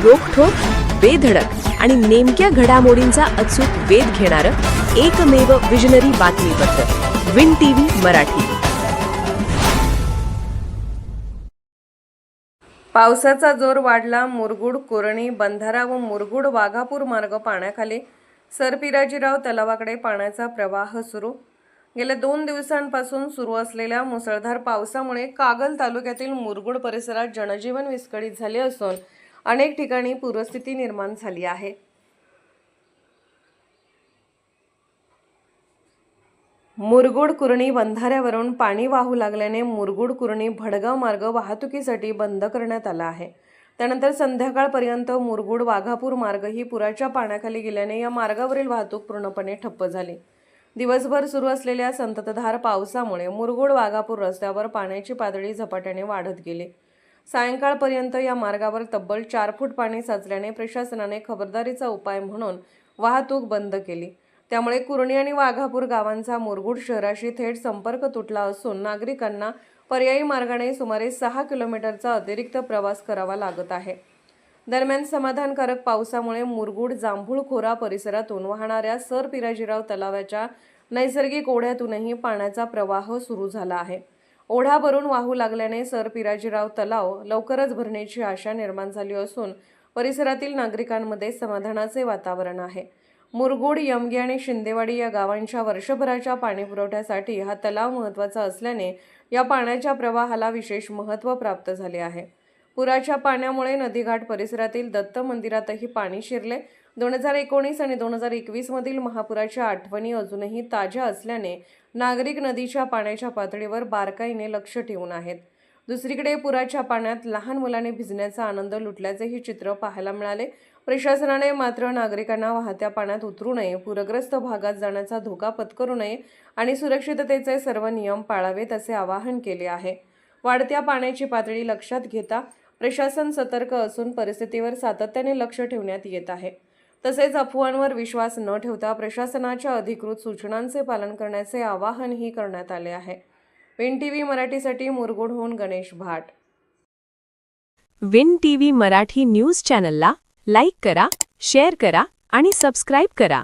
रोखठोक, बेधडक आणि नेमक्या घडामोडींचा अचूक वेध घेणारं एकमेव विजनरी बातमीपत्र विन टीव्ही मराठी। पावसाचा जोर वाढला। मुरगुड कोरणी बंधारा व मुरगुड वाघापूर मार्ग पाण्याखाली। सरपिराजीराव तलावाकडे पाण्याचा प्रवाह सुरू। गेल्या 2 दिवसांपासून सुरू असलेल्या मुसळधार पावसामुळे कागल तालुक्यातील मुरगुड परिसरात जनजीवन विस्कळीत झाले असून अनेक ठिकाणी पूरस्थिती निर्माण झाली आहे। मुरगुड कुरणी बंधाऱ्यावरून पाणी वाहू लागल्याने मुरगुड कुरणी भडगाव मार्ग वाहतुकीसाठी बंद करण्यात आला आहे। त्यानंतर संध्याकाळपर्यंत मुरगुड वाघापूर मार्गही पुराच्या पाण्याखाली गेल्याने या मार्गावरील वाहतूक पूर्णपणे ठप्प झाली। दिवसभर सुरू असलेल्या संततधार पावसामुळे मुरगुड वाघापूर रस्त्यावर पाण्याची पातळी झपाट्याने वाढत गेली। सायंकाळपर्यंत या मार्गावर तब्बल 4 फूट पाणी साचल्याने प्रशासनाने खबरदारीचा उपाय म्हणून वाहतूक बंद केली। त्यामुळे कुरणी आणि वाघापूर गावांचा मुरगुड शहराशी थेट संपर्क तुटला असून नागरिकांना पर्यायी मार्गाने सुमारे 6 किलोमीटरचा अतिरिक्त प्रवास करावा लागत आहे। दरम्यान समाधानकारक पावसामुळे मुरगुड जांभूळखोरा परिसरातून वाहणाऱ्या सरपिराजीराव तलावाच्या नैसर्गिक ओढ्यातूनही पाण्याचा प्रवाह सुरू झाला आहे। ओढा भरून वाहू लागल्याने सरपिराजीराव तलाव लवकरच भरण्याची आशा निर्माण झाली असून परिसरातील नागरिकांमध्ये समाधानाचे वातावरण आहे। मुरगुड, यमगी आणि शिंदेवाडी या गावांच्या वर्षभराच्या पाणीपुरवठ्यासाठी हा तलाव महत्त्वाचा असल्याने या पाण्याच्या प्रवाहाला विशेष महत्त्व प्राप्त झाले आहे। पुराच्या पाण्यामुळे नदीघाट परिसरातील दत्त मंदिरातही पाणी शिरले। 2019 आणि 2021 मधील महापुराच्या आठवणी अजूनही ताज्या असल्याने नागरिक नदीच्या पाण्याच्या पातळीवर बारकाईने लक्ष ठेवून आहेत। दुसरीकडे पुराच्या पाण्यात लहान मुलांनी भिजण्याचा आनंद लुटल्याचेही चित्र पाहायला मिळाले। प्रशासनाने मात्र नागरिकांना वाहत्या पाण्यात उतरू नये, पूरग्रस्त भागात जाण्याचा धोका पत्करू नये आणि सुरक्षिततेचे सर्व नियम पाळावेत असे आवाहन केले आहे। वाढत्या पाण्याची पातळी लक्षात घेता प्रशासन सतर्क असून परिस्थितीवर सातत्याने लक्ष ठेवण्यात येत आहे। तसेच अफवांवर विश्वास न ठेवता प्रशासनाच्या अधिकृत सूचनांचे पालन करण्याचे आवाहनही करण्यात आले आहे। विन टीव्ही मराठीसाठी मुरगुडहून गणेश भाट। विन टीव्ही मराठी न्यूज चॅनलला लाईक करा, शेअर करा आणि सबस्क्राईब करा।